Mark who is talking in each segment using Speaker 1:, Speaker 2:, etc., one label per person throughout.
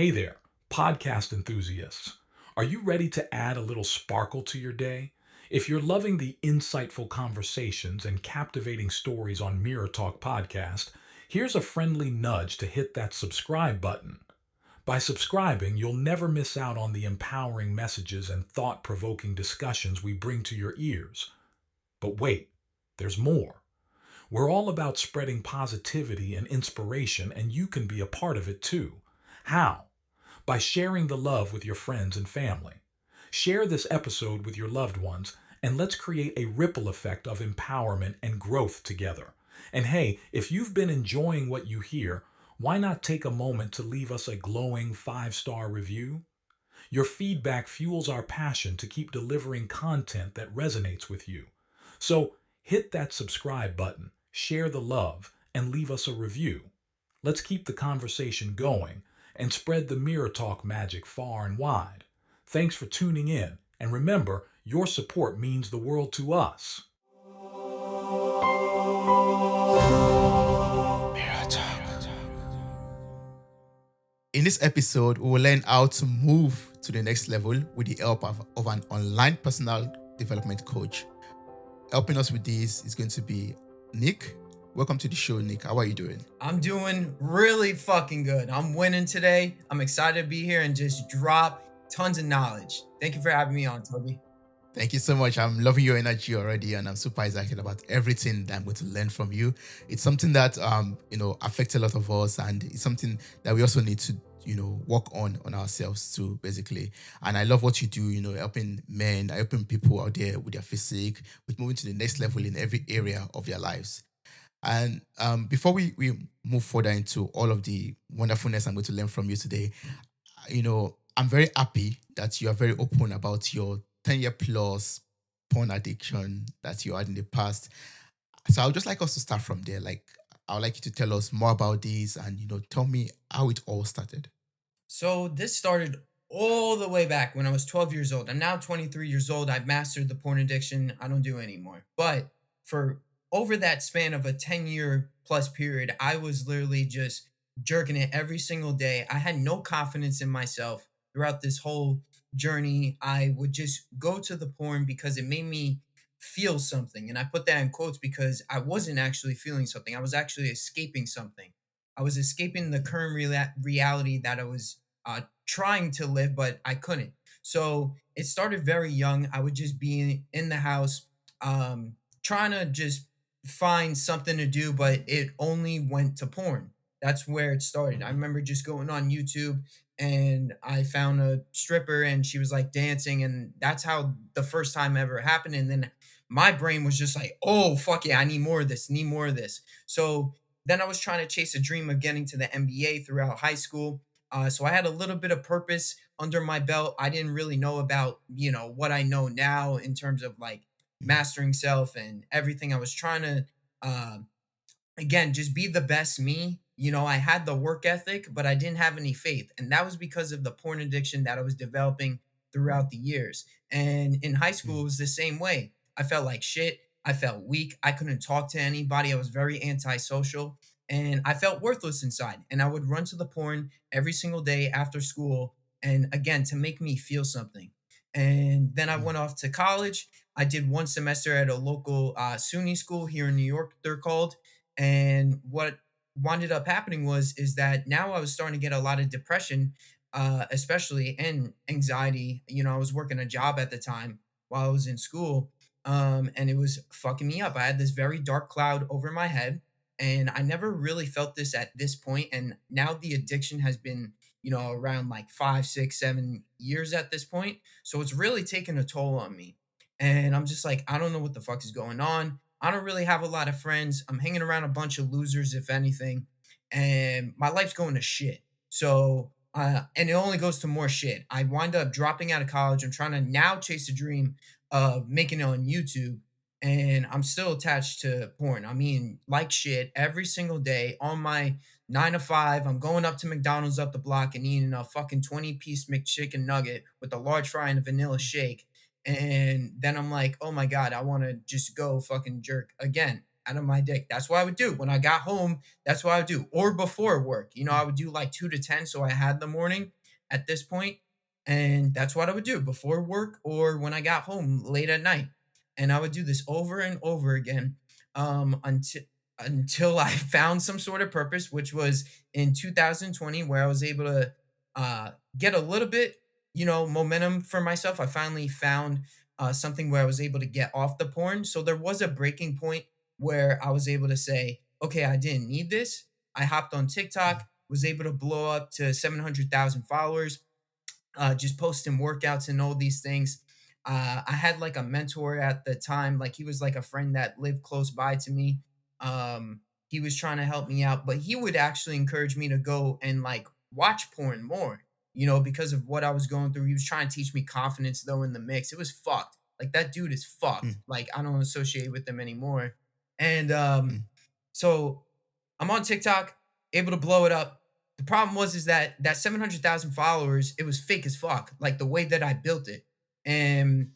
Speaker 1: Hey there, podcast enthusiasts. Are you ready to add a little sparkle to your day? If you're loving the insightful conversations and captivating stories on Mirror Talk Podcast, here's a friendly nudge to hit that subscribe button. By subscribing, you'll never miss out on the empowering messages and thought provoking discussions we bring to your ears. But wait, there's more. We're all about spreading positivity and inspiration, and you can be a part of it too. How? By sharing the love with your friends and family. Share this episode with your loved ones, and let's create a ripple effect of empowerment and growth together. And hey, if you've been enjoying what you hear, why not take a moment to leave us a glowing 5-star review? Your feedback fuels our passion to keep delivering content that resonates with you. So hit that subscribe button, share the love, and leave us a review. Let's keep the conversation going and spread the Mirror Talk magic far and wide. Thanks for tuning in, and remember, your support means the world to us.
Speaker 2: Mirror Talk. In this episode, we will learn how to move to the next level with the help of an online personal development coach. Helping us with this is going to be Nick. Welcome to the show, Nick. How are you doing?
Speaker 3: I'm doing really fucking good. I'm winning today. I'm excited to be here and just drop tons of knowledge. Thank you for having me on, Toby.
Speaker 2: Thank you so much. I'm loving your energy already, and I'm super excited about everything that I'm going to learn from you. It's something that affects a lot of us, and it's something that we also need to work on ourselves too, basically. And I love what you do, helping men, helping people out there with their physique, with moving to the next level in every area of their lives. And before we move further into all of the wonderfulness I'm going to learn from you today, I'm very happy that you are very open about your 10-year plus porn addiction that you had in the past. So I would just like us to start from there. Like, I would like you to tell us more about this and, tell me how it all started.
Speaker 3: So this started all the way back when I was 12 years old. I'm now 23 years old. I've mastered the porn addiction. I don't do it anymore. But for over that span of a 10-year plus period, I was literally just jerking it every single day. I had no confidence in myself throughout this whole journey. I would just go to the porn because it made me feel something. And I put that in quotes because I wasn't actually feeling something. I was actually escaping something. I was escaping the current reality that I was trying to live, but I couldn't. So it started very young. I would just be in the house, trying to just find something to do, but it only went to porn. That's where it started. I remember just going on YouTube and I found a stripper and she was like dancing, and that's how the first time ever happened. And then my brain was just like, oh, fuck yeah, I need more of this, need more of this. So then I was trying to chase a dream of getting to the NBA throughout high school. So I had a little bit of purpose under my belt. I didn't really know about, what I know now in terms of like mastering self and everything. I was trying to, uh, again, just be the best me. I had the work ethic, but I didn't have any faith. And that was because of the porn addiction that I was developing throughout the years. And in high school, it was the same way. I felt like shit. I felt weak. I couldn't talk to anybody. I was very antisocial and I felt worthless inside. And I would run to the porn every single day after school. And again, to make me feel something. And then I
Speaker 2: Mm,
Speaker 3: went off to college. I did one semester at a local SUNY school here in New York, they're called. And what wound up happening was is that now I was starting to get a lot of depression, especially, and anxiety. I was working a job at the time while I was in school, and it was fucking me up. I had this very dark cloud over my head, and I never really felt this at this point. And now the addiction has been, around like 5, 6, 7 years at this point. So it's really taken a toll on me. And I'm just like, I don't know what the fuck is going on. I don't really have a lot of friends. I'm hanging around a bunch of losers, if anything, and my life's going to shit. So, and it only goes to more shit. I wind up dropping out of college. I'm trying to now chase a dream of making it on YouTube, and I'm still attached to porn. I mean, like shit, every single day on my 9 to 5, I'm going up to McDonald's up the block and eating a fucking 20-piece McChicken nugget with a large fry and a vanilla shake. And then I'm like, oh my God, I want to just go fucking jerk again out of my dick. That's what I would do. When I got home, that's what I would do. Or before work. I would do like 2 to 10. So I had the morning at this point, and that's what I would do before work or when I got home late at night. And I would do this over and over again until I found some sort of purpose, which was in 2020, where I was able to get a little bit, momentum for myself. I finally found something where I was able to get off the porn. So there was a breaking point where I was able to say, okay, I didn't need this. I hopped on TikTok, was able to blow up to 700,000 followers, just posting workouts and all these things. I had like a mentor at the time, like he was like a friend that lived close by to me. He was trying to help me out, but he would actually encourage me to go and like watch porn more, because of what I was going through. He was trying to teach me confidence though in the mix. It was fucked. Like that dude is fucked.
Speaker 2: mm,
Speaker 3: Like I don't associate with him anymore. And
Speaker 2: mm,
Speaker 3: so I'm on TikTok, able to blow it up. The problem was is that 700,000 followers, it was fake as fuck, like the way that I built it. And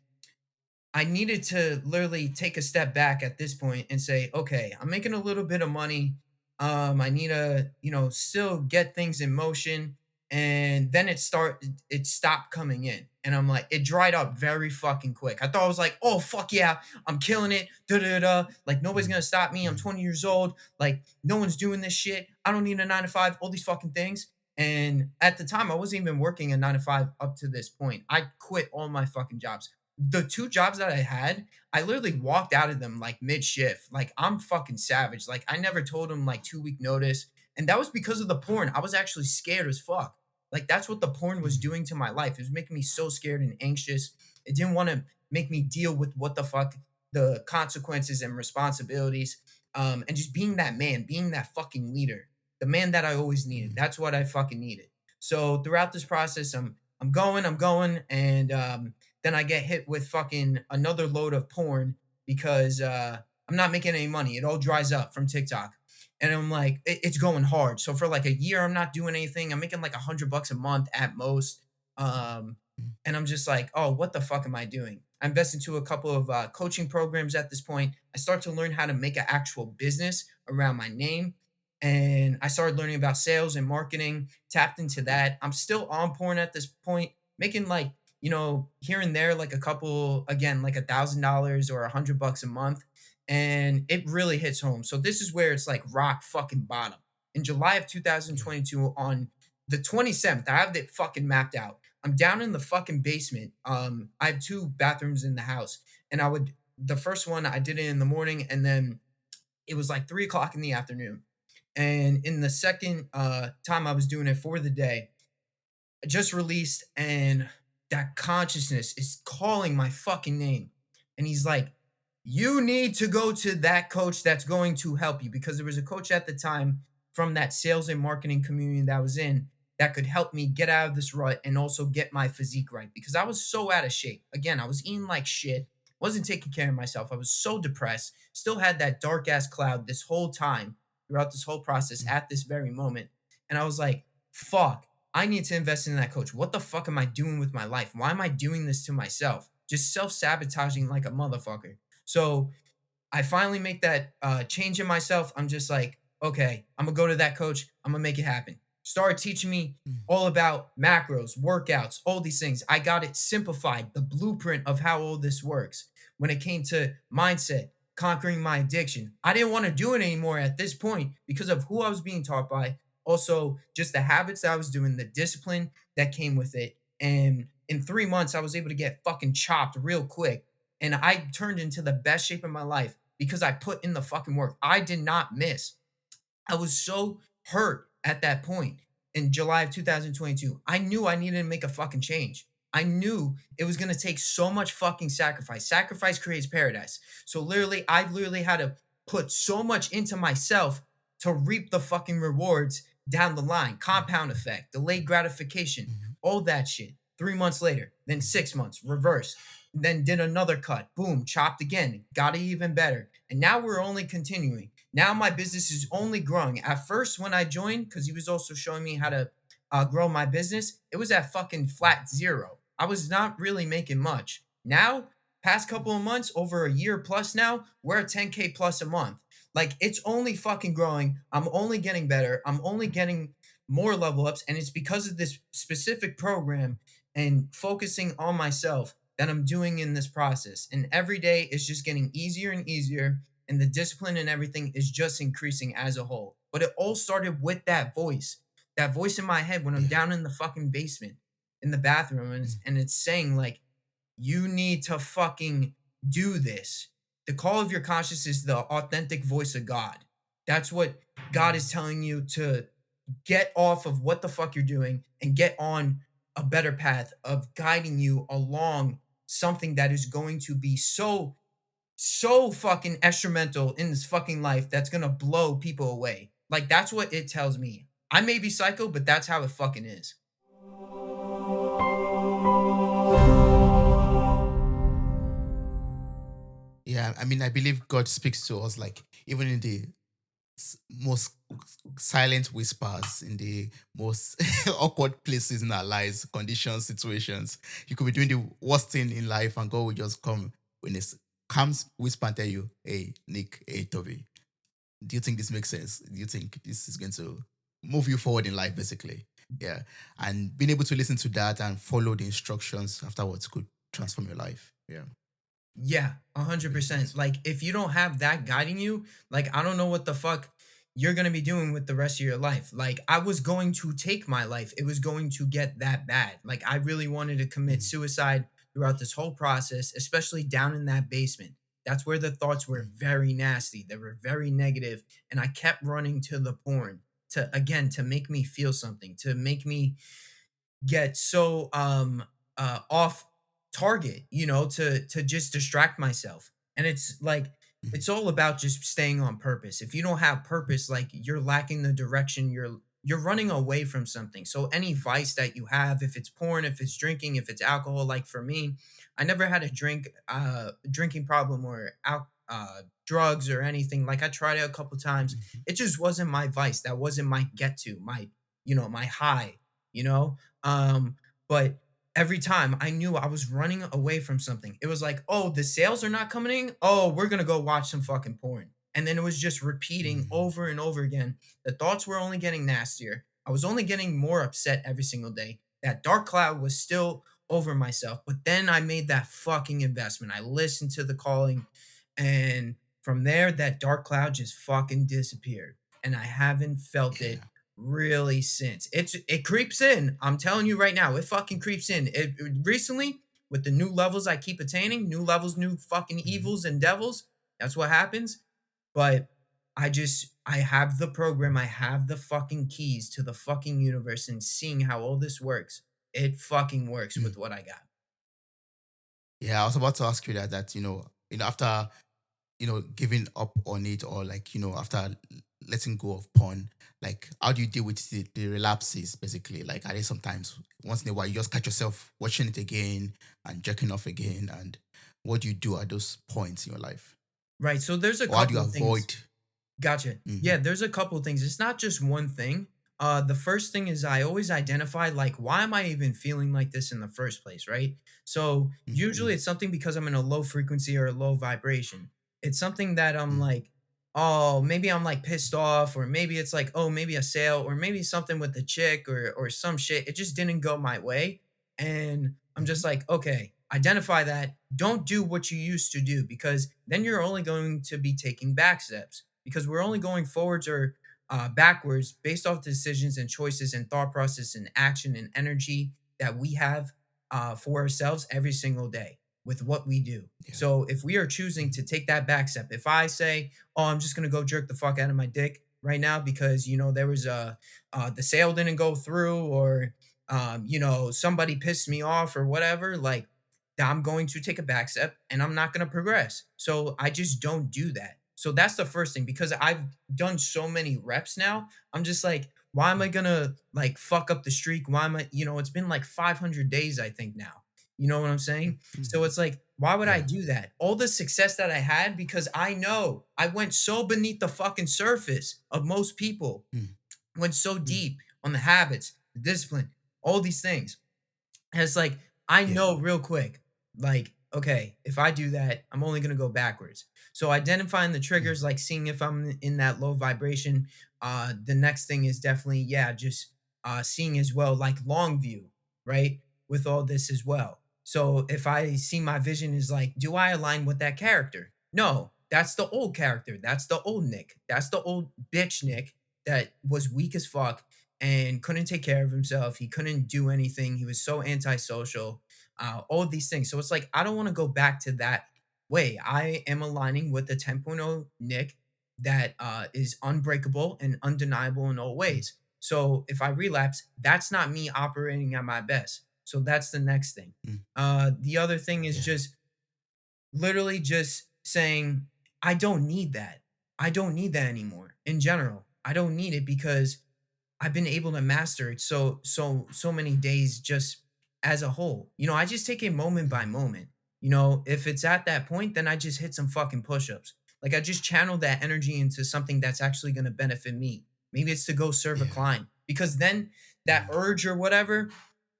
Speaker 3: I needed to literally take a step back at this point and say, okay, I'm making a little bit of money. I need to, still get things in motion. And then it stopped coming in. And I'm like, it dried up very fucking quick. I thought I was like, oh fuck yeah, I'm killing it. Da da da. Like nobody's
Speaker 2: mm,
Speaker 3: gonna stop me. I'm
Speaker 2: mm,
Speaker 3: 20 years old. Like no one's doing this shit. I don't need a 9 to 5, all these fucking things. And at the time, I wasn't even working a 9 to 5 up to this point. I quit all my fucking jobs. The 2 jobs that I had, I literally walked out of them, like, mid-shift. Like, I'm fucking savage. Like, I never told them, like, 2-week notice, and that was because of the porn. I was actually scared as fuck. Like, that's what the porn was
Speaker 2: mm,
Speaker 3: doing to my life. It was making me so scared and anxious. It didn't wanna make me deal with what the fuck the consequences and responsibilities, and just being that man, being that fucking leader, the man that I always needed.
Speaker 2: mm,
Speaker 3: That's what I fucking needed. So, throughout this process, I'm going, and, then I get hit with fucking another load of porn because I'm not making any money. It all dries up from TikTok. And I'm like, it's going hard. So for like a year, I'm not doing anything. I'm making like $100 a month at most. Um,
Speaker 2: mm,
Speaker 3: and I'm just like, oh, what the fuck am I doing? I invest into a couple of coaching programs at this point. I start to learn how to make an actual business around my name. And I started learning about sales and marketing, tapped into that. I'm still on porn at this point, making like here and there, like a couple, again, like $1,000 or $100 a month. And it really hits home. So this is where it's like rock fucking bottom. In July of
Speaker 2: yeah,
Speaker 3: 2022, on the 27th, I have it fucking mapped out. I'm down in the fucking basement. I have 2 bathrooms in the house. And the first one, I did it in the morning. And then it was like 3 o'clock in the afternoon. And in the second time I was doing it for the day, just released, and that consciousness is calling my fucking name. And he's like, you need to go to that coach that's going to help you, because there was a coach at the time from that sales and marketing community that I was in that could help me get out of this rut and also get my physique right, because I was so out of shape. Again, I was eating like shit, wasn't taking care of myself. I was so depressed, still had that dark ass cloud this whole time throughout this whole process
Speaker 2: mm,
Speaker 3: at this very moment. And I was like, fuck, I need to invest in that coach. What the fuck am I doing with my life? Why am I doing this to myself? Just self sabotaging like a motherfucker. So I finally make that change in myself. I'm just like, okay, I'm gonna go to that coach. I'm gonna make it happen. Started teaching me
Speaker 2: mm,
Speaker 3: all about macros, workouts, all these things. I got it simplified, the blueprint of how all this works. When it came to mindset, conquering my addiction, I didn't want to do it anymore at this point because of who I was being taught by. Also, just the habits that I was doing, the discipline that came with it. And in 3 months, I was able to get fucking chopped real quick, and I turned into the best shape of my life because I put in the fucking work. I did not miss. I was so hurt at that point in July of 2022. I knew I needed to make a fucking change. I knew it was going to take so much fucking sacrifice. Sacrifice creates paradise. So literally, I literally had to put so much into myself to reap the fucking rewards down the line. Compound effect, delayed gratification,
Speaker 2: mm,
Speaker 3: all that shit. 3 months later, then 6 months, reverse. Then did another cut. Boom, chopped again. Got it even better. And now we're only continuing. Now my business is only growing. At first, when I joined, because he was also showing me how to grow my business, it was at fucking flat zero. I was not really making much. Now, past couple of months, over a year plus now, we're at 10K plus a month. Like it's only fucking growing. I'm only getting better. I'm only getting more level ups. And it's because of this specific program and focusing on myself that I'm doing in this process. And every day is just getting easier and easier. And the discipline and everything is just increasing as a whole. But it all started with that voice in my head when I'm
Speaker 2: Yeah.
Speaker 3: down in the fucking basement in the bathroom
Speaker 2: Mm.
Speaker 3: and it's saying like, you need to fucking do this. The call of your conscience is the authentic voice of God. That's what God is telling you to get off of what the fuck you're doing and get on a better path of guiding you along something that is going to be so fucking instrumental in this fucking life that's gonna blow people away. Like that's what it tells me. I may be psycho, but that's how it fucking is.
Speaker 2: Yeah, I mean, I believe God speaks to us like even in the most silent whispers, in the most awkward places in our lives, conditions, situations. You could be doing the worst thing in life, and God will just come when it comes, whisper and tell you, "Hey, Nick, hey, Toby, do you think this makes sense? Do you think this is going to move you forward in life, basically?" Yeah, and being able to listen to that and follow the instructions afterwards could transform your life. Yeah,
Speaker 3: Yeah,
Speaker 2: I believe
Speaker 3: 100%.
Speaker 2: that.
Speaker 3: Like, if you don't have that guiding you, like, I don't know what the fuck you're gonna be doing with the rest of your life. Like, I was going to take my life. It was going to get that bad. Like, I really wanted to commit
Speaker 2: Mm,
Speaker 3: suicide throughout this whole process, especially down in that basement. That's where the thoughts were
Speaker 2: mm,
Speaker 3: very nasty. They were very negative, and I kept running to the porn to again to make me feel something, to make me get so off target, to just distract myself. And it's like
Speaker 2: mm,
Speaker 3: it's all about just staying on purpose. If you don't have purpose, like you're lacking the direction, you're running away from something. So any vice that you have, if it's porn, if it's drinking, if it's alcohol, like for me, I never had a drinking problem or drugs or anything. Like I tried it a couple times.
Speaker 2: mm,
Speaker 3: It just wasn't my vice. That wasn't my get to, my high, you know? But every time I knew I was running away from something. It was like, "Oh, the sales are not coming in? Oh, we're gonna go watch some fucking porn." And then it was just repeating
Speaker 2: mm,
Speaker 3: over and over again. The thoughts were only getting nastier. I was only getting more upset every single day. That dark cloud was still over myself. But then I made that fucking investment. I listened to the calling, and from there, that dark cloud just fucking disappeared. And I haven't felt it
Speaker 2: yeah.
Speaker 3: really since. It creeps in. I'm telling you right now, it fucking creeps in. It recently with the new levels I keep attaining, new levels, new fucking
Speaker 2: Mm.
Speaker 3: evils and devils. That's what happens. But I have the program, I have the fucking keys to the fucking universe and seeing how all this works. It fucking works
Speaker 2: Mm.
Speaker 3: with what I got.
Speaker 2: Yeah, I was about to ask you that after giving up on it, or like after letting go of porn, like how do you deal with the relapses, basically? Like, are they sometimes once in a while you just catch yourself watching it again and jerking off again, and what do you do at those points in your life,
Speaker 3: Right. So there's a
Speaker 2: or how do you
Speaker 3: couple of things.
Speaker 2: avoid?
Speaker 3: Gotcha.
Speaker 2: Mm-hmm,
Speaker 3: Yeah, there's a couple of things. It's not just one thing. The first thing is I always identify like why am I even feeling like this in the first place, right? So
Speaker 2: mm-hmm,
Speaker 3: usually it's something because I'm in a low frequency or a low vibration. It's something that I'm
Speaker 2: mm-hmm,
Speaker 3: like, oh, maybe I'm like pissed off, or maybe it's like, oh, maybe a sale, or maybe something with the chick or some shit. It just didn't go my way. And I'm
Speaker 2: mm-hmm,
Speaker 3: just like, okay, identify that. Don't do what you used to do because then you're only going to be taking back steps because we're only going forwards or backwards based off the decisions and choices and thought process and action and energy that we have for ourselves every single day with what we do.
Speaker 2: yeah,
Speaker 3: So if we are choosing to
Speaker 2: mm-hmm,
Speaker 3: take that back step, if I say, "Oh, I'm just gonna go jerk the fuck out of my dick right now because there was the sale didn't go through or somebody pissed me off or whatever," like I'm going to take a back step and I'm not going to progress. So I just don't do that. So that's the first thing because I've done so many reps now. I'm just like, why am I going to like fuck up the streak? Why am I, it's been like 500 days, I think now. You know what I'm saying? So
Speaker 2: mm-hmm,
Speaker 3: it's like, why would I
Speaker 2: yeah,
Speaker 3: do that? All the success that I had because I know I went so beneath the fucking surface of most people, went so
Speaker 2: mm-hmm,
Speaker 3: deep on the habits, the discipline, all these things. And it's like, I
Speaker 2: yeah,
Speaker 3: know real quick, like, okay, if I do that, I'm only gonna go backwards. So identifying the
Speaker 2: Mm,
Speaker 3: triggers, like seeing if I'm in that low vibration. The next thing is definitely, yeah, just seeing as well, like long view, right? With all this as well. So if I see my vision is like, do I align with that character? No, that's the old character. That's the old Nick. That's the old bitch Nick that was weak as fuck and couldn't take care of himself. He couldn't do anything. He was so antisocial, all of these things. So it's like, I don't want to go back to that way. I am aligning with the 10.0 Nick that is unbreakable and undeniable in all
Speaker 2: mm,
Speaker 3: ways. So if I relapse, that's not me operating at my best. So that's the next thing.
Speaker 2: mm.
Speaker 3: The other thing is
Speaker 2: Yeah.
Speaker 3: just literally just saying, I don't need that. I don't need that anymore in general. I don't need it because I've been able to master it so many days just as a whole. I just take it moment by
Speaker 2: Mm,
Speaker 3: moment. If it's at that point, then I just hit some fucking push-ups. Like I just channel that energy into something that's actually going to benefit me. Maybe it's to go serve a
Speaker 2: yeah.
Speaker 3: client because then that
Speaker 2: Mm,
Speaker 3: urge or whatever,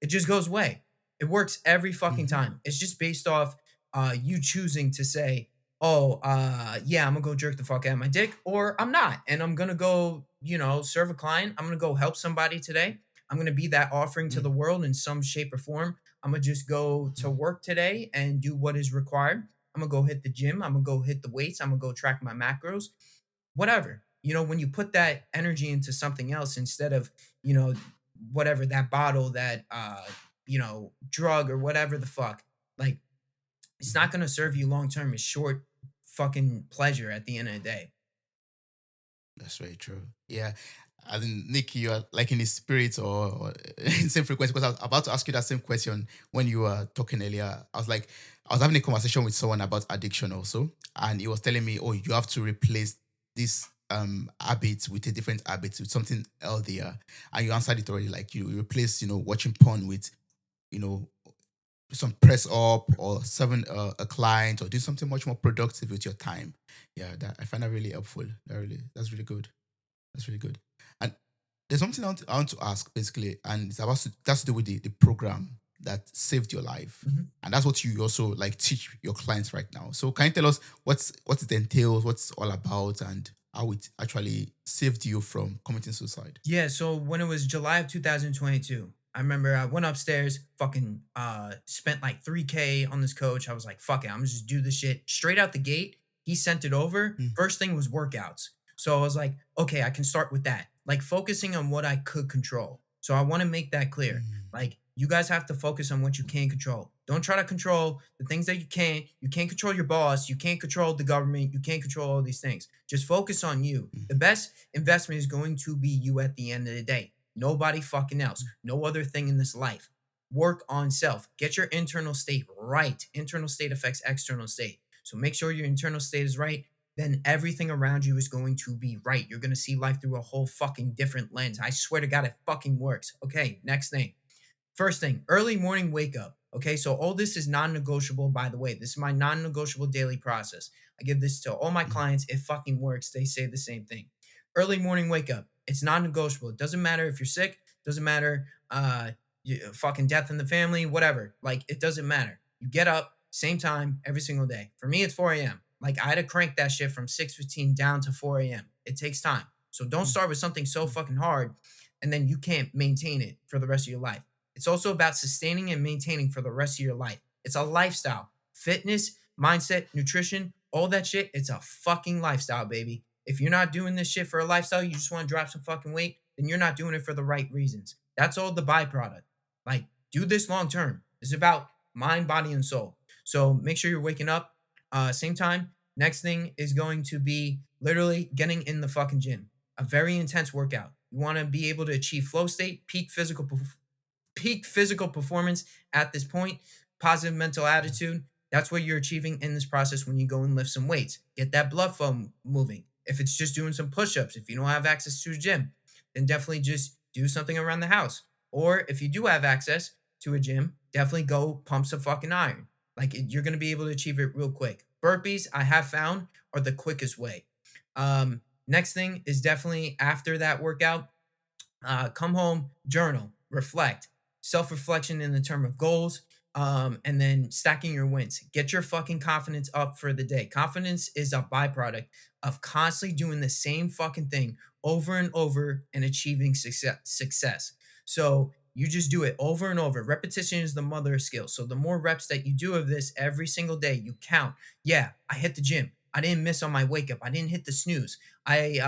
Speaker 3: it just goes away. It works every fucking
Speaker 2: mhm,
Speaker 3: time. It's just based off you choosing to say, oh, yeah, I'm gonna go jerk the fuck out of my dick, or I'm not, and I'm gonna go, serve a client. I'm gonna go help somebody today. I'm gonna be that offering to
Speaker 2: mm,
Speaker 3: the world in some shape or form. I'm gonna just go to
Speaker 2: mm,
Speaker 3: work today and do what is required. I'm gonna go hit the gym. I'm gonna go hit the weights. I'm gonna go track my macros, whatever. When you put that energy into something else instead of, you know, whatever that bottle, that drug or whatever the fuck, like it's
Speaker 2: mhm.
Speaker 3: not gonna serve you long term. It's short fucking pleasure at the end of the day.
Speaker 2: That's very true. Yeah. I think Nick, you are like in the spirit or in same frequency because I was about to ask you that same question when you were talking earlier. I was having a conversation with someone about addiction also, and he was telling me, "Oh, you have to replace this habit with a different habit with something healthier." And you answered it already, like you replace, watching porn with, you know, some press up or serving a client or do something much more productive with your time. Yeah, that I find that really helpful. That's really good. That's really good. And there's something I want to ask basically, and that's to do with the program that saved your life.
Speaker 3: Mhm.
Speaker 2: And that's what you also like teach your clients right now. So can you tell us what it entails, what's all about, and how it actually saved you from committing suicide?
Speaker 3: Yeah, so when it was July of 2022, I remember I went upstairs, fucking spent like 3K on this coach. I was like, fuck it, I'm just do this shit. Straight out the gate, he sent it over.
Speaker 2: Mm,
Speaker 3: First thing was workouts. So I was like, okay, I can start with that. Like focusing on what I could control. So I want to make that clear.
Speaker 2: mm,
Speaker 3: Like you guys have to focus on what you can control. Don't try to control the things that you can't. You can't control your boss. You can't control the government. You can't control all these things. Just focus on you. The
Speaker 2: mm,
Speaker 3: best investment is going to be you at the end of the day. Nobody fucking else. No other thing in this life. Work on self. Get your internal state right. Internal state affects external state. So make sure your internal state is right. Then everything around you is going to be right. You're going to see life through a whole fucking different lens. I swear to God, it fucking works. Okay, next thing. First thing, early morning wake up. Okay, so all this is non negotiable, by the way. This is my non negotiable daily process. I give this to all my
Speaker 2: mm,
Speaker 3: clients. It fucking works. They say the same thing. Early morning wake up. It's non negotiable. It doesn't matter if you're sick, doesn't matter, fucking death in the family, whatever. Like, it doesn't matter. You get up, same time, every single day. For me, it's 4 a.m. Like, I had to crank that shit from 6:15 down to 4 a.m. It takes time. So don't
Speaker 2: mm,
Speaker 3: start with something so
Speaker 2: mm,
Speaker 3: fucking hard and then you can't maintain it for the rest of your life. It's also about sustaining and maintaining for the rest of your life. It's a lifestyle. Fitness, mindset, nutrition, all that shit, it's a fucking lifestyle, baby. If you're not doing this shit for a lifestyle, you just want to drop some fucking weight, then you're not doing it for the right reasons. That's all the byproduct. Like, do this long term. It's about mind, body, and soul. So make sure you're waking up. Same time. Next thing is going to be literally getting in the fucking gym. A very intense workout. You want to be able to achieve flow state, peak physical performance at this point, positive mental attitude. That's what you're achieving in this process when you go and lift some weights. Get that blood flow moving. If it's just doing some push ups, if you don't have access to a gym, then definitely just do something around the house. Or if you do have access to a gym, definitely go pump some fucking iron. Like you're going to be able to achieve it real quick. Burpees, I have found, are the quickest way. Next thing is definitely after that workout, come home, journal, reflect, self reflection in the term of goals. and then stacking your wins. Get your fucking confidence up for the day. Confidence is a byproduct of constantly doing the same fucking thing over and over and achieving success. So you just do it over and over. Repetition is the mother of skill. So the more reps that you do of this every single day, you count. Yeah, I hit the gym. I didn't miss on my wake up. I didn't hit the snooze. I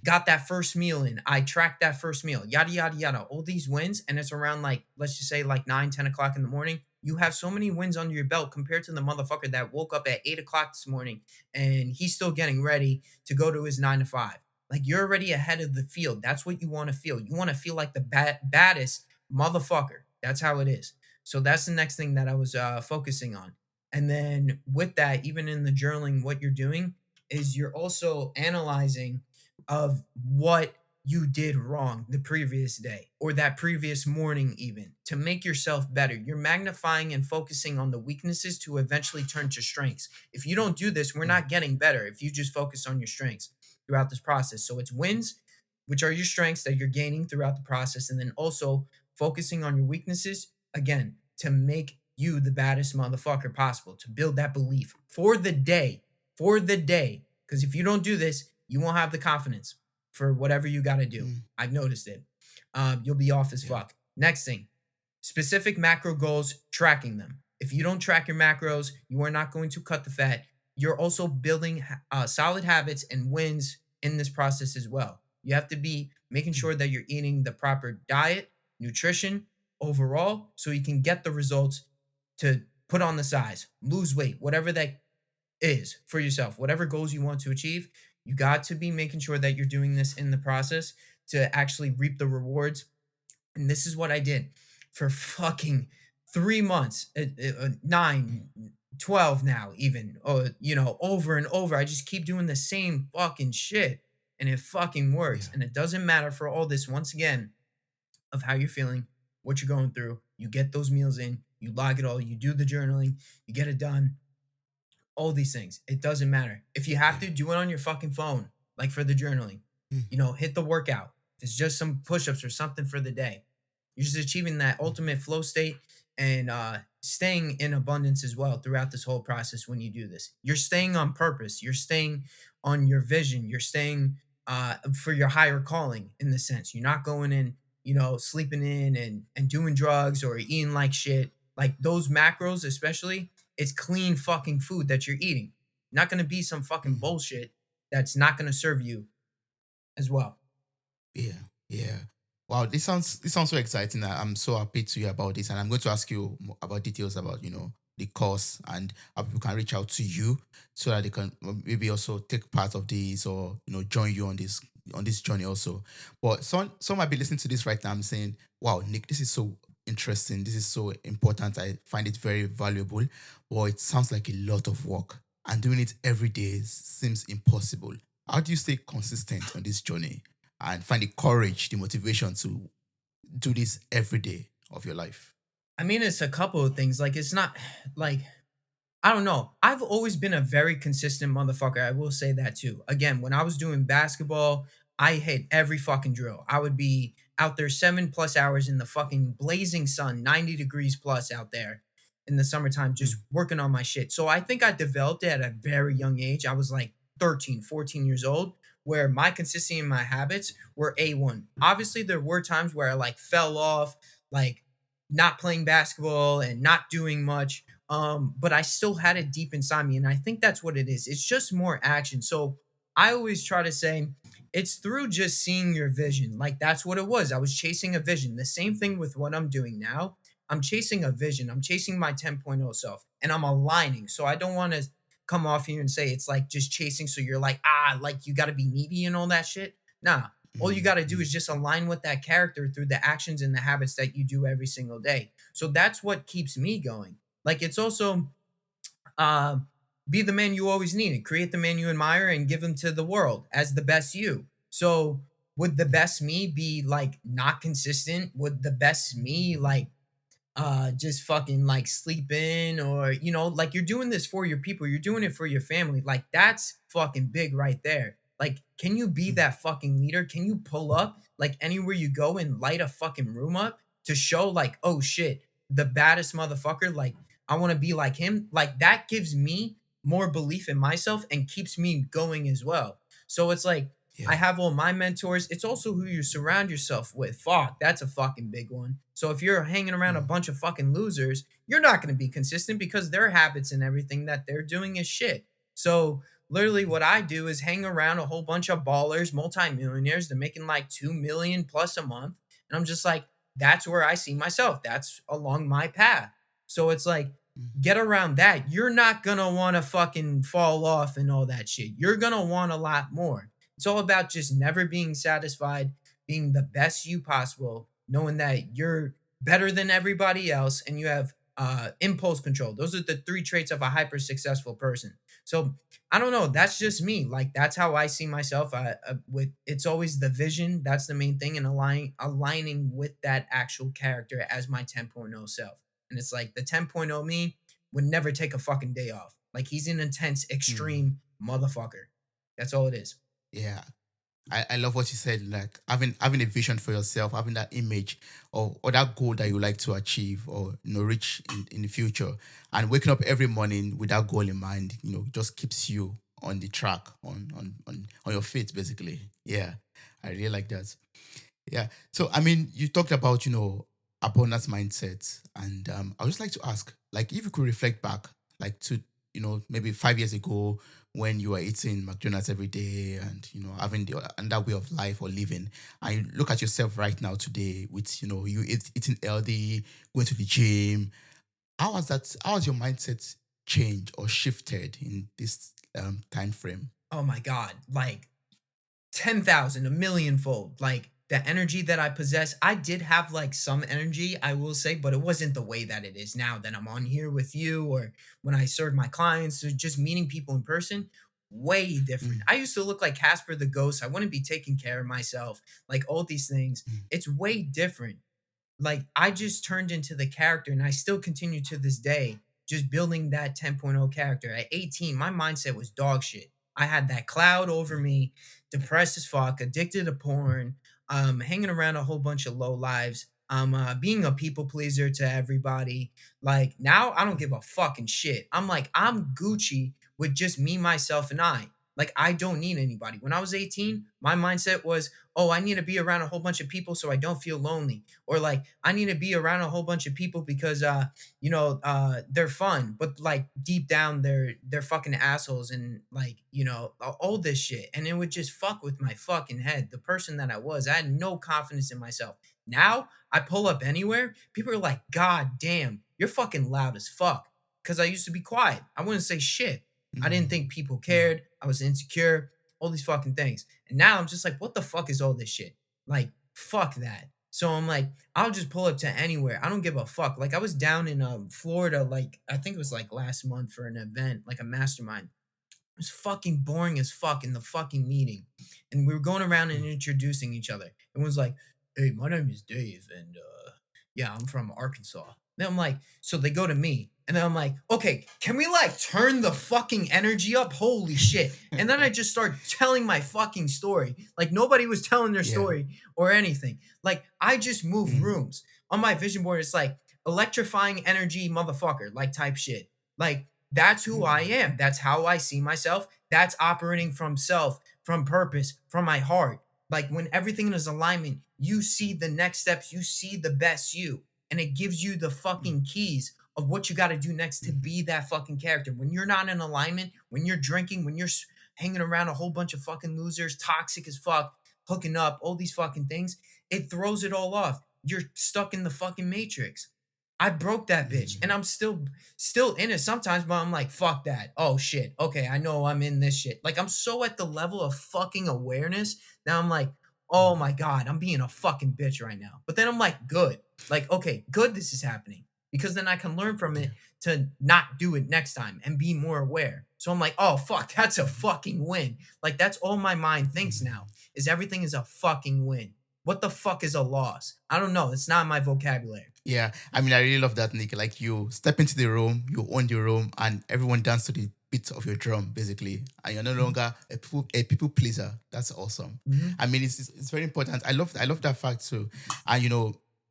Speaker 3: got that first meal in. I tracked that first meal. Yada yada yada. All these wins, and it's around like, let's just say like 9, 10 o'clock in the morning. You have so many wins under your belt compared to the motherfucker that woke up at 8 o'clock this morning and he's still getting ready to go to his 9 to 5. Like you're already ahead of the field. That's what you want to feel. You want to feel like the baddest motherfucker. That's how it is. So that's the next thing that I was focusing on. And then with that, even in the journaling, what you're doing is you're also analyzing of what you did wrong the previous day or that previous morning, even to make yourself better. You're magnifying and focusing on the weaknesses to eventually turn to strengths. If you don't do this, we're
Speaker 2: Mm.
Speaker 3: not getting better if you just focus on your strengths throughout this process. So it's wins, which are your strengths that you're gaining throughout the process, and then also focusing on your weaknesses again to make you the baddest motherfucker possible, to build that belief for the day, for the day. Because if you don't do this, you won't have the confidence for whatever you got to do.
Speaker 2: Mm.
Speaker 3: I've noticed it. You'll be off as
Speaker 2: Yeah.
Speaker 3: fuck. Next thing, specific macro goals, tracking them. If you don't track your macros, you are not going to cut the fat. You're also building solid habits and wins in this process as well. You have to be making
Speaker 2: Mm.
Speaker 3: sure that you're eating the proper diet, nutrition overall, so you can get the results to put on the size, lose weight, whatever that is for yourself, whatever goals you want to achieve. You got to be making sure that you're doing this in the process to actually reap the rewards. And this is what I did for fucking 3 months, 9, 12 now, even, over and over. I just keep doing the same fucking shit and it fucking works.
Speaker 2: Yeah.
Speaker 3: And it doesn't matter for all this, once again, of how you're feeling, what you're going through. You get those meals in, you log it all, you do the journaling, you get it done, all these things. It doesn't matter. If you have
Speaker 2: Yeah.
Speaker 3: to, do it on your fucking phone, like for the journaling.
Speaker 2: Mm.
Speaker 3: Hit the workout. If it's just some push-ups or something for the day. You're just achieving that
Speaker 2: Mm.
Speaker 3: ultimate flow state and staying in abundance as well throughout this whole process when you do this. You're staying on purpose. You're staying on your vision. You're staying for your higher calling in the sense. You're not going in, sleeping in and doing drugs or eating like shit. Like those macros, especially, it's clean fucking food that you're eating. Not gonna be some fucking
Speaker 2: Mm.
Speaker 3: bullshit that's not gonna serve you as well.
Speaker 2: Yeah, yeah. Wow, this sounds so exciting. I'm so happy to hear about this, and I'm going to ask you about details about the course and how people can reach out to you so that they can maybe also take part of this or join you on this journey also. But some might be listening to this right now. I'm saying, wow, Nick, this is so interesting. This is so important. I find it very valuable. But it sounds like a lot of work, and doing it every day seems impossible. How do you stay consistent on this journey and find the courage, the motivation to do this every day of your life?
Speaker 3: I mean, it's a couple of things. Like, it's not like I don't know. I've always been a very consistent motherfucker. I will say that too. Again, when I was doing basketball, I hit every fucking drill. I would be out there 7+ hours in the fucking blazing sun, 90 degrees plus out there in the summertime, just
Speaker 2: Mm.
Speaker 3: working on my shit. So I think I developed it at a very young age. I was like 13, 14 years old, where my consistency and my habits were A1. Obviously, there were times where I like fell off, like not playing basketball and not doing much, but I still had it deep inside me, and I think that's what it is. It's just more action. So I always try to say it's through just seeing your vision. Like that's what it was. I was chasing a vision. The same thing with what I'm doing now. I'm chasing a vision. I'm chasing my 10.0 self, and I'm aligning. So I don't want to come off here and say it's like just chasing. So you're like, like you got to be needy and all that shit. Nah, all you
Speaker 2: Mm.
Speaker 3: got to do
Speaker 2: Mm.
Speaker 3: is just align with that character through the actions and the habits that you do every single day. So that's what keeps me going. Like it's also uh, be the man you always needed, create the man you admire, and give him to the world as the best you. So would the best me be like not consistent? Would the best me like just fucking like sleep in, or like you're doing this for your people, you're doing it for your family, like that's fucking big right there. Like can you be
Speaker 2: Mm.
Speaker 3: that fucking leader? Can you pull up like anywhere you go and light a fucking room up to show like, oh shit, the baddest motherfucker, like I want to be like him, like that gives me more belief in myself and keeps me going as well. So it's like I
Speaker 2: Yeah.
Speaker 3: have all my mentors. It's also who you surround yourself with. Fuck, that's a fucking big one. So if you're hanging around a
Speaker 2: Mm,
Speaker 3: bunch of fucking losers, you're not going to be consistent because their habits and everything that they're doing is shit. So literally what I do is hang around a whole bunch of ballers, multimillionaires. They're making like 2 million plus a month. And I'm just like, that's where I see myself. That's along my path. So it's like,
Speaker 2: mm,
Speaker 3: get around that. You're not gonna want to fucking fall off and all that shit. You're gonna want a lot more. It's all about just never being satisfied, being the best you possible, knowing that you're better than everybody else and you have impulse control. Those are the three traits of a hyper successful person. So I don't know. That's just me. Like that's how I see myself. With it's always the vision. That's the main thing, and aligning with that actual character as my 10.0 self. And it's like the 10.0 me would never take a fucking day off. Like he's an intense,
Speaker 2: mm.
Speaker 3: extreme motherfucker. That's all it is.
Speaker 2: Yeah. I love what you said, like having a vision for yourself, having that image or that goal that you like to achieve or reach in the future. And waking up every morning with that goal in mind, just keeps you on the track, on your feet, basically. Yeah. I really like that. Yeah. So I mean, you talked about, abundance mindset. And I would just like to ask, like, if you could reflect back, like to, maybe 5 years ago when you were eating McDonald's every day and, having and that way of life or living, and you look at yourself right now today with, eating healthy, going to the gym. How has your mindset changed or shifted in this time frame?
Speaker 3: Oh my god, like 10,000, a million fold. Like the energy that I possess, I did have like some energy, I will say, but it wasn't the way that it is now that I'm on here with you or when I serve my clients or just meeting people in person. Way different.
Speaker 2: Mm,
Speaker 3: I used to look like Casper the Ghost. I wouldn't be taking care of myself, like all these things.
Speaker 2: mm,
Speaker 3: It's way different. Like I just turned into the character and I still continue to this day just building that 10.0 character. At 18, my mindset was dog shit. I had that cloud over me, depressed as fuck, addicted to porn, hanging around a whole bunch of low lives, being a people pleaser to everybody. Like now I don't give a fucking shit. I'm like, I'm Gucci with just me, myself, and I. Like I don't need anybody. When I was 18, my mindset was, oh, I need to be around a whole bunch of people so I don't feel lonely, or like I need to be around a whole bunch of people because they're fun, but like deep down they're fucking assholes and like all this shit, and it would just fuck with my fucking head. The person that I was, I had no confidence in myself. Now I pull up anywhere, people are like, god damn, you're fucking loud as fuck, because I used to be quiet, I wouldn't say shit. I didn't
Speaker 2: mm,
Speaker 3: think people
Speaker 2: mm,
Speaker 3: cared, I was insecure, all these fucking things. And now I'm just like, what the fuck is all this shit? Like, fuck that. So I'm like, I'll just pull up to anywhere. I don't give a fuck. Like I was down in Florida, like I think it was like last month for an event, like a mastermind. It was fucking boring as fuck in the fucking meeting. And we were going around and
Speaker 2: mm,
Speaker 3: introducing each other. It was like, hey, my name is Dave, and yeah, I'm from Arkansas. Then I'm like, so they go to me. And then I'm like, okay, can we like turn the fucking energy up? Holy shit. And then I just start telling my fucking story. Like nobody was telling their
Speaker 2: yeah.
Speaker 3: story or anything. Like I just moved
Speaker 2: Mm,
Speaker 3: rooms. On my vision board, it's like electrifying energy motherfucker, like type shit. Like that's who I
Speaker 2: mm,
Speaker 3: am. That's how I see myself. That's operating from self, from purpose, from my heart. Like when everything is alignment, you see the next steps, you see the best you, and it gives you the
Speaker 2: mm,
Speaker 3: fucking keys of what you got to do next to
Speaker 2: mm,
Speaker 3: be that fucking character. When you're not in alignment, when you're drinking, when you're hanging around a whole bunch of fucking losers, toxic as fuck, hooking up, all these fucking things, it throws it all off. You're stuck in the fucking matrix. I broke that bitch and
Speaker 2: mm,
Speaker 3: I'm still in it sometimes, but I'm like, fuck that. Oh shit. Okay, I know I'm in this shit. Like I'm so at the level of fucking awareness. Now I'm like, oh
Speaker 2: mm.
Speaker 3: my God, I'm being a fucking bitch right now. But then I'm like, good. Like, okay, good this is happening. Because then I can learn from
Speaker 2: Yeah.
Speaker 3: it to not do it next time and be more aware. So I'm like, oh fuck, that's a fucking win. Like that's all my mind thinks now.
Speaker 2: Mm.
Speaker 3: Is everything is a fucking win. What the fuck is a loss? I don't know. It's not in my vocabulary.
Speaker 2: Yeah, I mean, I really love that, Nick. Like you step into the room, you own the room, and everyone dance to the beat of your drum, basically. And you're no
Speaker 3: Mhm,
Speaker 2: longer a people pleaser. That's awesome.
Speaker 3: mhm,
Speaker 2: I mean, it's very important. I love that fact too. And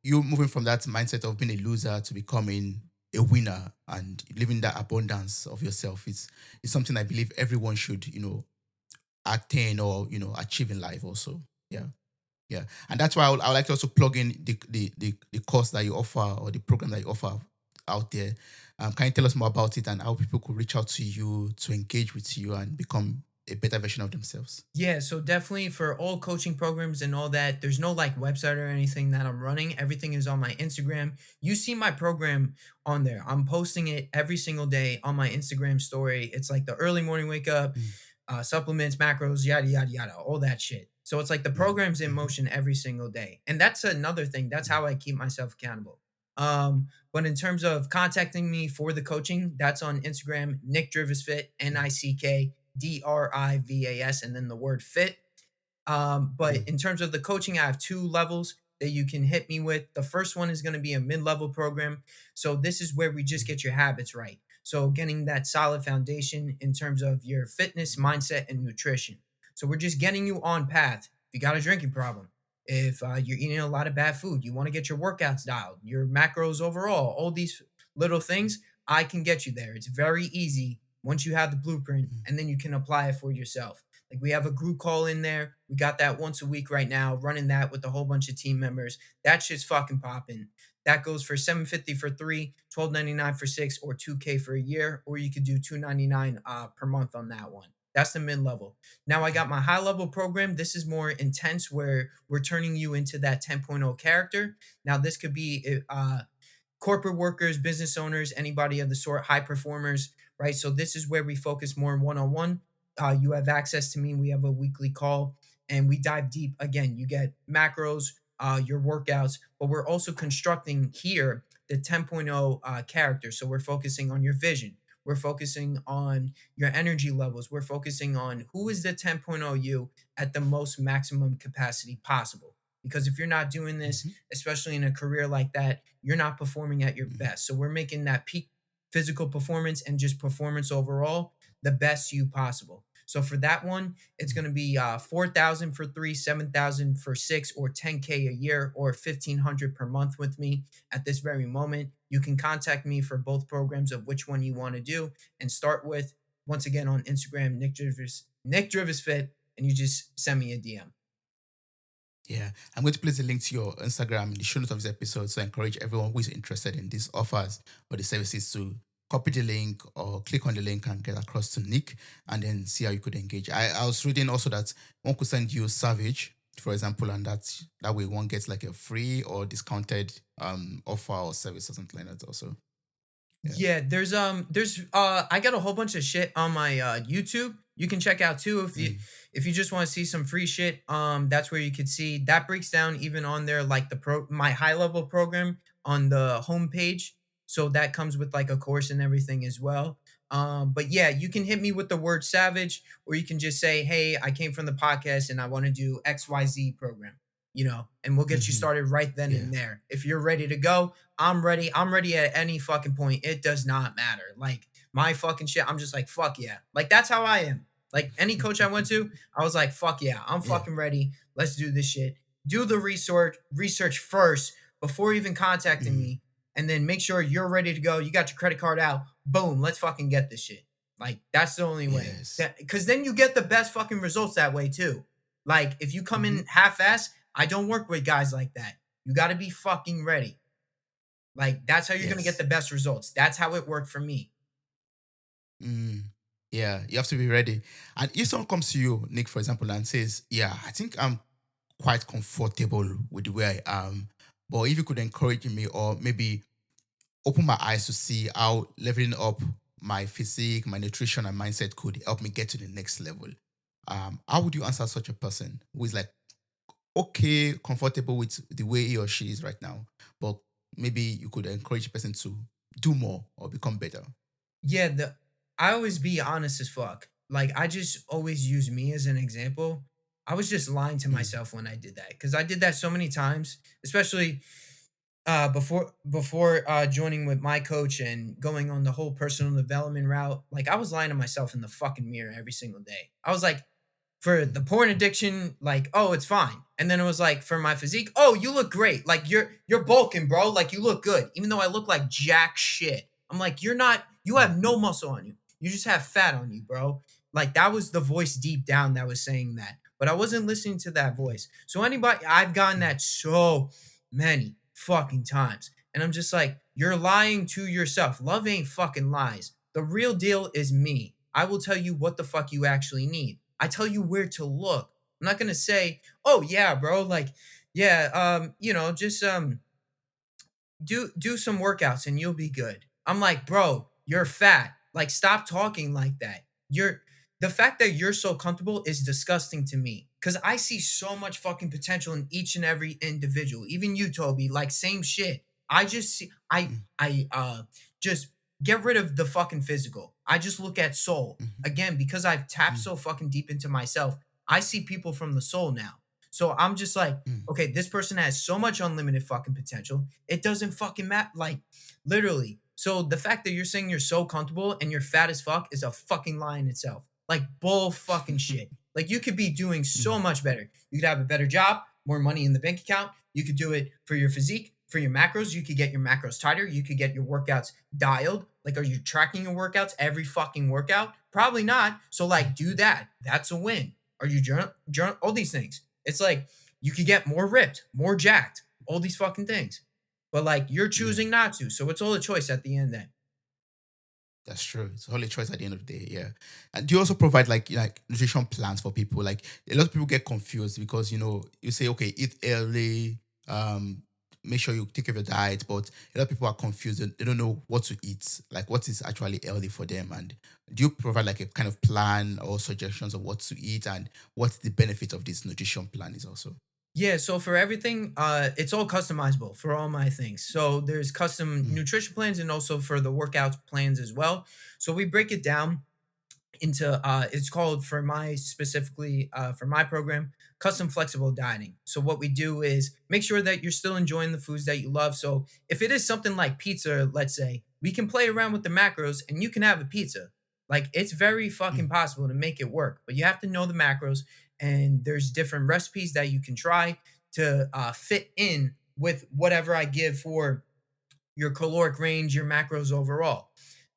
Speaker 2: you moving from that mindset of being a loser to becoming a winner and living that abundance of yourself. It's something I believe everyone should, attain or achieve in life also. Yeah. Yeah, and that's why I would like to also plug in the course that you offer or the program that you offer out there. Can you tell us more about it and how people could reach out to you to engage with you and become a better version of themselves?
Speaker 3: Yeah, so definitely for all coaching programs and all that, there's no like website or anything that I'm running. Everything is on my Instagram. You see my program on there. I'm posting it every single day on my Instagram story. It's like the early morning wake up,
Speaker 2: Mm,
Speaker 3: supplements, macros, yada, yada, yada, all that shit. So it's like the
Speaker 2: mm,
Speaker 3: program's in
Speaker 2: mhm,
Speaker 3: motion every single day. And that's another thing. That's
Speaker 2: mm,
Speaker 3: how I keep myself accountable. But in terms of contacting me for the coaching, that's on Instagram, Nick Drivas Fit, NICKDRIVAS, and then the word fit. But
Speaker 2: mm,
Speaker 3: in terms of the coaching, I have two levels that you can hit me with. The first one is going to be a mid level program. So, this is where we just
Speaker 2: mm,
Speaker 3: get your habits right. So, getting that solid foundation in terms of your fitness, mindset, and nutrition. So, we're just getting you on path. If you got a drinking problem, if you're eating a lot of bad food, you want to get your workouts dialed, your macros overall, all these little things, I can get you there. It's very easy once you have the blueprint
Speaker 2: mm,
Speaker 3: and then you can apply it for yourself. Like we have a group call in there. We got that once a week right now, running that with a whole bunch of team members. That shit's fucking popping. That goes for 750 for three, 1299 for six, or 2K for a year, or you could do 299 per month on that one. That's the mid level. Now I got my high level program. This is more intense where we're turning you into that 10.0 character. Now this could be corporate workers, business owners, anybody of the sort, high performers, right? So this is where we focus more one on one. You have access to me. We have a weekly call and we dive deep. Again, you get macros, your workouts, but we're also constructing here the 10.0 character. So we're focusing on your vision. We're focusing on your energy levels. We're focusing on who is the 10.0 you at the most maximum capacity possible. Because if you're not doing this,
Speaker 2: mhm,
Speaker 3: especially in a career like that, you're not performing at your
Speaker 2: mhm,
Speaker 3: best. So we're making that peak physical performance and just performance overall the best you possible. So for that one, it's
Speaker 2: mm.
Speaker 3: going to be 4,000 for three, 7,000 for six, or 10K a year, or 1,500 per month with me at this very moment. You can contact me for both programs of which one you want to do and start with. Once again on Instagram, Nick Drivas Fit, and you just send me a DM.
Speaker 2: Yeah, I'm going to place a link to your Instagram in the show notes of this episode. So I encourage everyone who is interested in these offers or the services to copy the link or click on the link and get across to Nick and then see how you could engage. I was reading also that one could send you Savage, for example, and that way one gets like a free or discounted offer or service or something like that also. Yeah.
Speaker 3: Yeah, there's I got a whole bunch of shit on my YouTube. You can check out too
Speaker 2: Mm,
Speaker 3: if you just want to see some free shit. That's where you could see that breaks down even on there like the pro my high level program on the homepage. So that comes with like a course and everything as well. But yeah, you can hit me with the word savage, or you can just say, "Hey, I came from the podcast and I want to do XYZ program." And we'll get you
Speaker 2: mhm.
Speaker 3: started right then
Speaker 2: Yeah.
Speaker 3: and there. If you're ready to go, I'm ready. I'm ready at any fucking point. It does not matter. Like my fucking shit, I'm just like, fuck yeah. Like that's how I am. Like any coach I went to, I was like, fuck yeah, I'm
Speaker 2: Yeah.
Speaker 3: fucking ready. Let's do this shit. Do the research first before even contacting
Speaker 2: Mm,
Speaker 3: me. And then make sure you're ready to go. You got your credit card out. Boom, let's fucking get this shit. Like that's the only way.
Speaker 2: yes.
Speaker 3: That because then you get the best fucking results that way too. Like if you come
Speaker 2: Hmm.
Speaker 3: in half-ass, I don't work with guys like that. You got to be fucking ready. Like that's how you're gonna get
Speaker 2: Yes.
Speaker 3: the best results. That's how it worked for me.
Speaker 2: Mm, yeah, you have to be ready. And if someone comes to you, Nick, for example, and says, "Yeah, I think I'm quite comfortable with the way I am, but if you could encourage me or maybe open my eyes to see how leveling up my physique, my nutrition, and mindset could help me get to the next level," how would you answer such a person who is like, okay, comfortable with the way he or she is right now, but maybe you could encourage the person to do more or become better?
Speaker 3: Yeah, the I always be honest as fuck. Like I just always use me as an example. I was just lying to
Speaker 2: Mm,
Speaker 3: myself when I did that because I did that so many times, especially before joining with my coach and going on the whole personal development route. Like I was lying to myself in the fucking mirror every single day. I was like, For the porn addiction, like, oh, it's fine. And then it was like for my physique, oh, you look great. Like you're bulking, bro. Like you look good. Even though I look like jack shit. I'm like, you're not, you
Speaker 2: Mm,
Speaker 3: have no muscle on you. You just have fat on you, bro. Like that was the voice deep down that was saying that. But I wasn't listening to that voice. So anybody, I've gotten
Speaker 2: mm,
Speaker 3: that so many fucking times. And I'm just like, you're lying to yourself. Love ain't fucking lies. The real deal is me. I will tell you what the fuck you actually need. I tell you where to look. I'm not gonna say, oh yeah, bro, like, yeah, just do some workouts and you'll be good. I'm like, bro, you're fat. Like, stop talking like that. You're The fact that you're so comfortable is disgusting to me because I see so much fucking potential in each and every individual. Even you, Toby, like same shit. I just see
Speaker 2: mm,
Speaker 3: I just get rid of the fucking physical. I just look at soul.
Speaker 2: mhm,
Speaker 3: Again, because I've tapped
Speaker 2: mm,
Speaker 3: so fucking deep into myself, I see people from the soul now. So I'm just like,
Speaker 2: mm,
Speaker 3: okay, this person has so much unlimited fucking potential. It doesn't fucking matter. Like, literally. So the fact that you're saying you're so comfortable and you're fat as fuck is a fucking lie in itself. Like, bull fucking shit. Like, you could be doing so
Speaker 2: mm,
Speaker 3: much better. You could have a better job, more money in the bank account. You could do it for your physique, for your macros. You could get your macros tighter. You could get your workouts dialed. Like, are you tracking your workouts every fucking workout? Probably not. So, like, do that. That's a win. Are you journal all these things? It's like you could get more ripped, more jacked, all these fucking things. But like you're
Speaker 2: yeah.
Speaker 3: choosing not to. So it's all a choice at the end then.
Speaker 2: That's true. It's only choice at the end of the day. Yeah. And do you also provide like nutrition plans for people? Like a lot of people get confused because you say, okay, eat early, um, make sure you take care of your diet, but a lot of people are confused. They don't know what to eat, like what is actually healthy for them. And do you provide like a kind of plan or suggestions of what to eat and what's the benefit of this nutrition plan is also?
Speaker 3: Yeah, so for everything, it's all customizable for all my things. So there's custom
Speaker 2: Mm,
Speaker 3: nutrition plans and also for the workout plans as well. So we break it down into it's called for my specifically for my program custom flexible dieting. So what we do is make sure that you're still enjoying the foods that you love. So if it is something like pizza, let's say, we can play around with the macros and you can have a pizza. Like it's very fucking
Speaker 2: mm,
Speaker 3: possible to make it work, but you have to know the macros, and there's different recipes that you can try to fit in with whatever I give for your caloric range, your macros overall.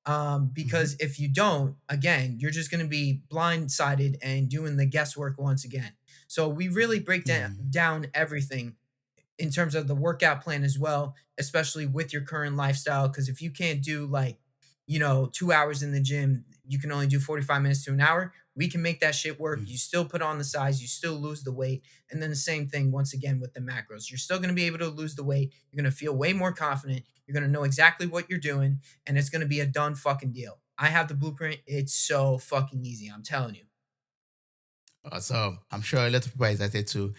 Speaker 2: mhm,
Speaker 3: Because if you don't, again, you're just going to be blindsided and doing the guesswork once again. So we really break
Speaker 2: mm,
Speaker 3: down everything in terms of the workout plan as well, especially with your current lifestyle. Because if you can't do like, 2 hours in the gym, you can only do 45 minutes to an hour. We can make that shit work.
Speaker 2: mm.
Speaker 3: You still put on the size, you still lose the weight. And then the same thing once again with the macros. You're still going to be able to lose the weight. You're going to feel way more confident. You're going to know exactly what you're doing. And it's going to be a done fucking deal. I have the blueprint. It's so fucking easy. I'm telling you.
Speaker 2: So I'm sure a lot of people are excited to,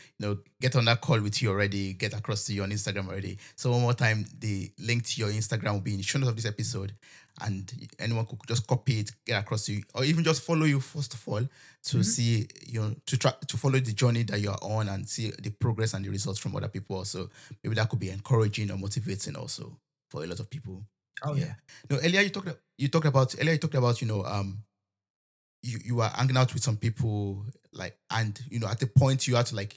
Speaker 2: get on that call with you already, get across to you on Instagram already. So one more time, the link to your Instagram will be in the show notes of this episode, and anyone could just copy it, get across to you, or even just follow you first of all to
Speaker 3: Mhm.
Speaker 2: see, to try to follow the journey that you are on and see the progress and the results from other people. Also, maybe that could be encouraging or motivating also for a lot of people.
Speaker 3: Oh,
Speaker 2: Yeah.
Speaker 3: yeah.
Speaker 2: No, earlier you talked about you were hanging out with some people like and at the point you had to like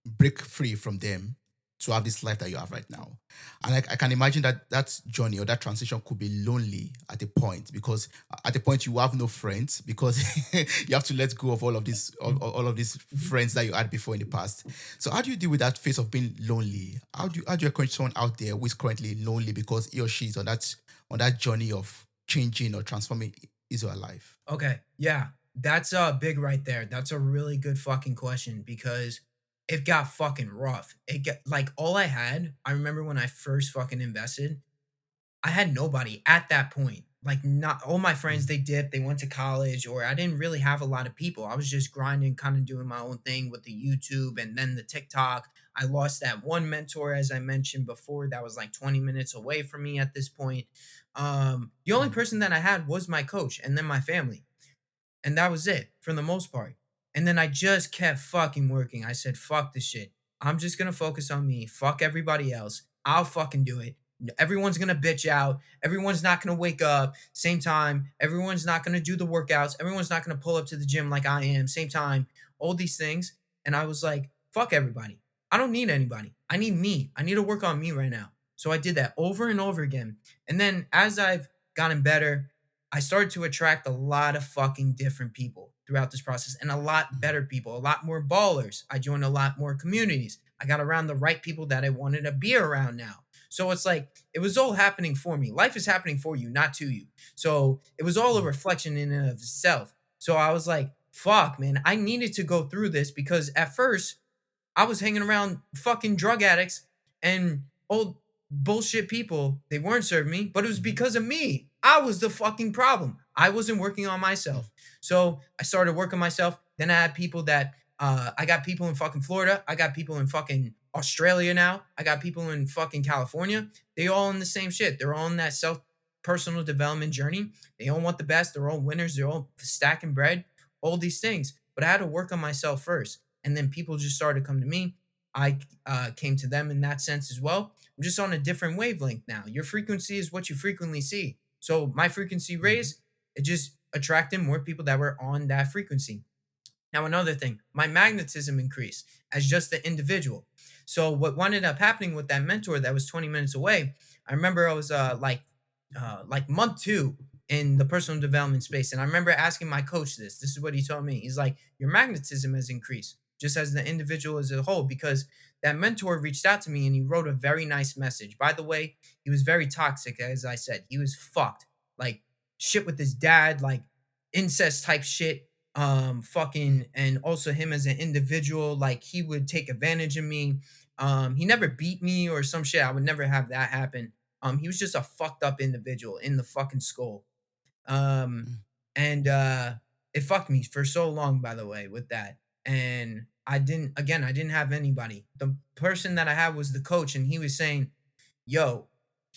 Speaker 2: break free from them to have this life that you have right now. And I can imagine that journey or that transition could be lonely at a point because at the point you have no friends because you have to let go of all of these all of these
Speaker 3: Mhm.
Speaker 2: friends that you had before in the past. So how do you deal with that phase of being lonely? How do you encourage someone out there who is currently lonely because he or she is on that journey of changing or transforming his or her life?
Speaker 3: Okay. Yeah. That's big right there. That's a really good fucking question because it got fucking rough. It got like all I had, I remember when I first fucking invested, I had nobody at that point. Like not all my friends,
Speaker 2: Mm,
Speaker 3: they dipped, they went to college, or I didn't really have a lot of people. I was just grinding, kind of doing my own thing with the YouTube and then the TikTok. I lost that one mentor, as I mentioned before, that was like 20 minutes away from me at this point. The only
Speaker 2: mm,
Speaker 3: person that I had was my coach and then my family. And that was it for the most part. And then I just kept fucking working. I said, fuck this shit. I'm just gonna focus on me. Fuck everybody else. I'll fucking do it. Everyone's gonna bitch out. Everyone's not gonna wake up same time. Everyone's not gonna do the workouts. Everyone's not gonna pull up to the gym like I am same time. all these things. And I was like, fuck everybody. I don't need anybody. I need me. I need to work on me right now. So I did that over and over again. And then as I've gotten better, I started to attract a lot of fucking different people throughout this process and a lot better people, a lot more ballers. I joined a lot more communities. I got around the right people that I wanted to be around now. So it's like it was all happening for me. Life is happening for you, not to you. So it was all a reflection in and of itself. So I was like, fuck, man, I needed to go through this because at first I was hanging around fucking drug addicts and old bullshit people. They weren't serving me, but it was because of me. I was the fucking problem. I wasn't working on myself. So I started working myself. Then I had people that I got people in fucking Florida. I got people in fucking Australia now. I got people in fucking California. They all in the same shit. They're all in that self personal development journey. They all want the best. They're all winners. They're all stacking bread. All these things. But I had to work on myself first. And then people just started to come to me. I came to them in that sense as well. I'm just on a different wavelength now. Your frequency is what you frequently see. So my frequency raised, it just attracted more people that were on that frequency. Now, another thing, my magnetism increased as just the individual. So what ended up happening with that mentor that was 20 minutes away, I remember I was like month two in the personal development space. And I remember asking my coach this. This is what he told me. He's like, your magnetism has increased just as the individual as a whole, because that mentor reached out to me and he wrote a very nice message. By the way, he was very toxic, as I said. He was fucked. Like shit with his dad, like incest type shit. Fucking, and also him as an individual, like he would take advantage of me. He never beat me or some shit. I would never have that happen. He was just a fucked up individual in the fucking skull. Um, and it fucked me for so long, by the way, with that. And I didn't have anybody. The person that I had was the coach, and he was saying, yo,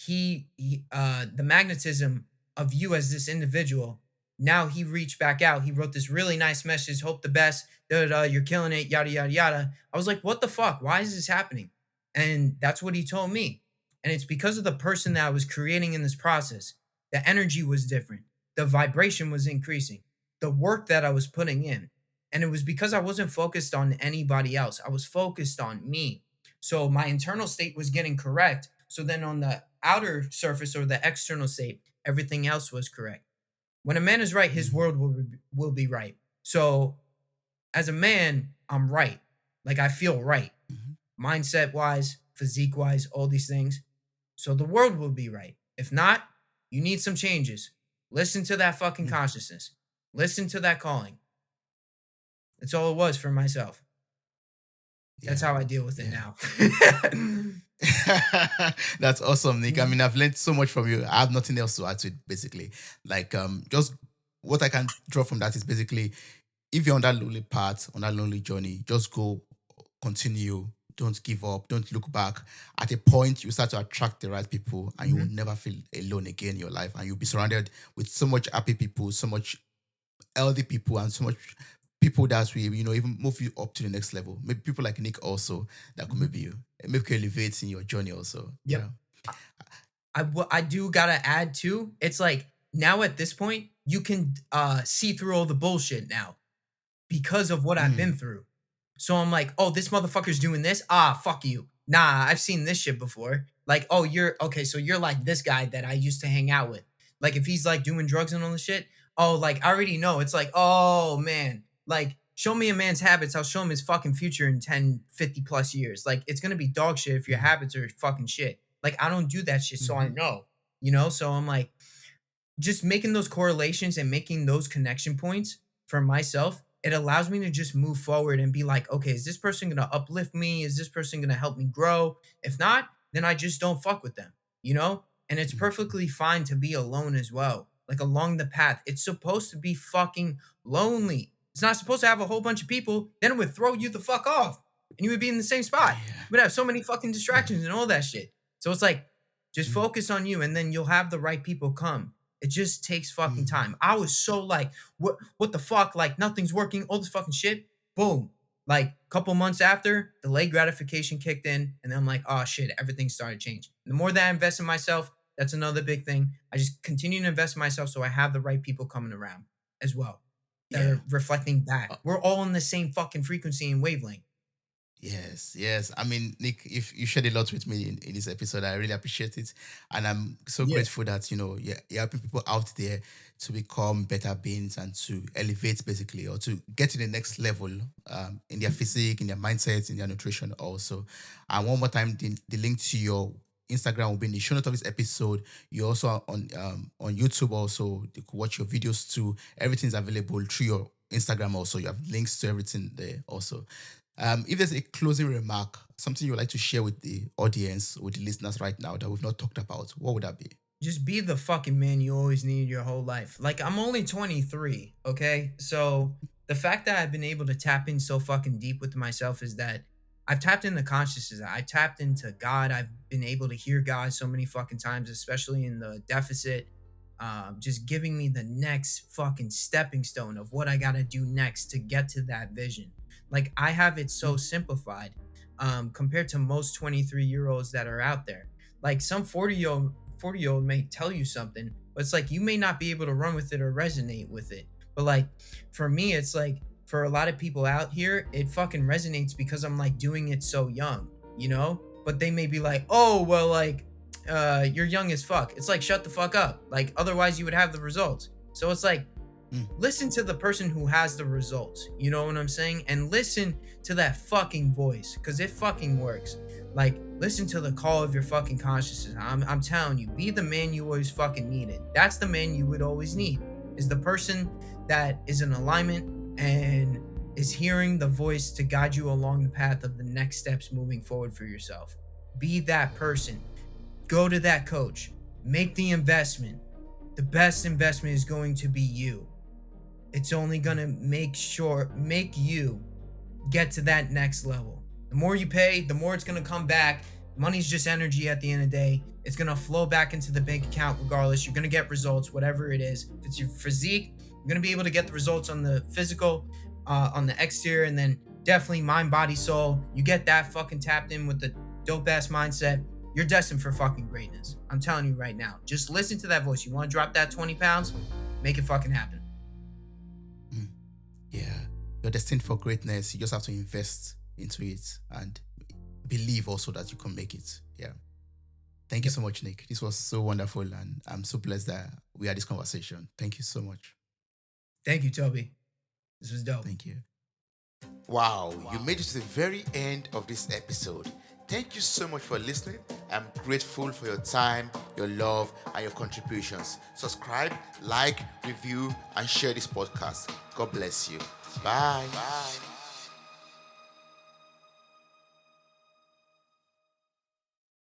Speaker 3: the magnetism of you as this individual, now he reached back out. He wrote this really nice message, hope the best, da da da, you're killing it, yada yada yada. I was like, what the fuck? Why is this happening? And that's what he told me. And it's because of the person that I was creating in this process. The energy was different. The vibration was increasing. The work that I was putting in. And it was because I wasn't focused on anybody else. I was focused on me. So my internal state was getting correct. So then on the outer surface or the external state, everything else was correct. When a man is right, his world will be right. So as a man, I'm right. Like I feel right. Mindset wise, physique wise, all these things. So the world will be right. If not, you need some changes. Listen to that fucking consciousness. Listen to that calling. That's all it was for myself. That's how I deal with it now.
Speaker 2: That's awesome, Nick. I mean, I've learned so much from you. I have nothing else to add to it, basically. Like, just what I can draw from that is basically, if you're on that lonely path, on that lonely journey, just go, continue. Don't give up. Don't look back. At a point, you start to attract the right people, and you will never feel alone again in your life. And you'll be surrounded with so much happy people, so much healthy people, and so much people that will, even move you up to the next level. Maybe people like Nick also that could maybe can elevate in your journey also.
Speaker 3: Yep. I do gotta add too. It's like now at this point, you can see through all the bullshit now because of what I've been through. So I'm like, oh, this motherfucker's doing this. Ah, fuck you. Nah, I've seen this shit before. Like, oh, you're okay. So you're like this guy that I used to hang out with. Like, if he's like doing drugs and all this shit, oh, like I already know. It's like, oh man, like show me a man's habits. I'll show him his fucking future in 10, 50 plus years. Like, it's gonna be dog shit if your habits are fucking shit. Like, I don't do that shit, so I know. So I'm like, just making those correlations and making those connection points for myself, it allows me to just move forward and be like, okay, is this person going to uplift me? Is this person going to help me grow? If not, then I just don't fuck with them. And it's perfectly fine to be alone as well. Like along the path, it's supposed to be fucking lonely. It's not supposed to have a whole bunch of people. Then it would throw you the fuck off and you would be in the same spot. You would have so many fucking distractions and all that shit. So it's like, just focus on you and then you'll have the right people come. It just takes fucking time. I was so like, what the fuck? Like nothing's working, all this fucking shit. Boom. Like a couple months after, delayed gratification kicked in, and then I'm like, oh shit, everything started to change. The more that I invest in myself, that's another big thing. I just continue to invest in myself so I have the right people coming around as well. that
Speaker 2: Yeah.
Speaker 3: are reflecting back. We're all in the same fucking frequency and wavelength.
Speaker 2: Yes, yes. I mean, Nick, if you shared a lot with me in this episode, I really appreciate it. And I'm so
Speaker 3: Yeah.
Speaker 2: grateful that, you're helping people out there to become better beings and to elevate basically, or to get to the next level in their physique, in their mindset, in their nutrition also. And one more time, the link to your Instagram will be in the show notes of this episode. You also are on YouTube also. You could watch your videos too. Everything's available through your Instagram also. You have links to everything there also. If there's a closing remark, something you'd like to share with the audience, with the listeners right now that we've not talked about, what would that be?
Speaker 3: Just be the fucking man you always needed your whole life. Like, I'm only 23, okay? So the fact that I've been able to tap in so fucking deep with myself is that I've tapped into consciousness. I tapped into God. I've been able to hear God so many fucking times, especially in the deficit. Just giving me the next fucking stepping stone of what I gotta do next to get to that vision. Like, I have it so simplified compared to most 23-year-olds that are out there. Like, some 40-year-old may tell you something, but it's like you may not be able to run with it or resonate with it. But like for me, it's like for a lot of people out here, it fucking resonates because I'm like doing it so young, you know? But they may be like, oh, well, like, you're young as fuck. It's like, shut the fuck up. Like, otherwise you would have the results. So it's like,
Speaker 2: Mm.
Speaker 3: listen to the person who has the results. You know what I'm saying? And listen to that fucking voice because it fucking works. Like, listen to the call of your fucking consciousness. I'm telling you, be the man you always fucking needed. That's the man you would always need. Is the person that is in alignment and is hearing the voice to guide you along the path of the next steps moving forward for yourself. Be that person. Go to that coach. Make the investment. The best investment is going to be you. It's only gonna make you get to that next level. The more you pay, the more it's gonna come back. Money's just energy at the end of the day. It's gonna flow back into the bank account regardless. You're gonna get results, whatever it is. If it's your physique, you're gonna be able to get the results on the physical, on the exterior, and then definitely mind, body, soul. You get that fucking tapped in with the dope ass mindset. You're destined for fucking greatness. I'm telling you right now. Just listen to that voice. You wanna drop that 20 pounds? Make it fucking happen.
Speaker 2: Mm. Yeah. You're destined for greatness. You just have to invest into it and believe also that you can make it. Yeah. Thank you so much, Nick. This was so wonderful, and I'm so blessed that we had this conversation. Thank you so much.
Speaker 3: Thank you, Toby. This was dope.
Speaker 2: Thank you.
Speaker 4: Wow, you made it to the very end of this episode. Thank you so much for listening. I'm grateful for your time, your love, and your contributions. Subscribe, like, review, and share this podcast. God bless you. Bye. Bye.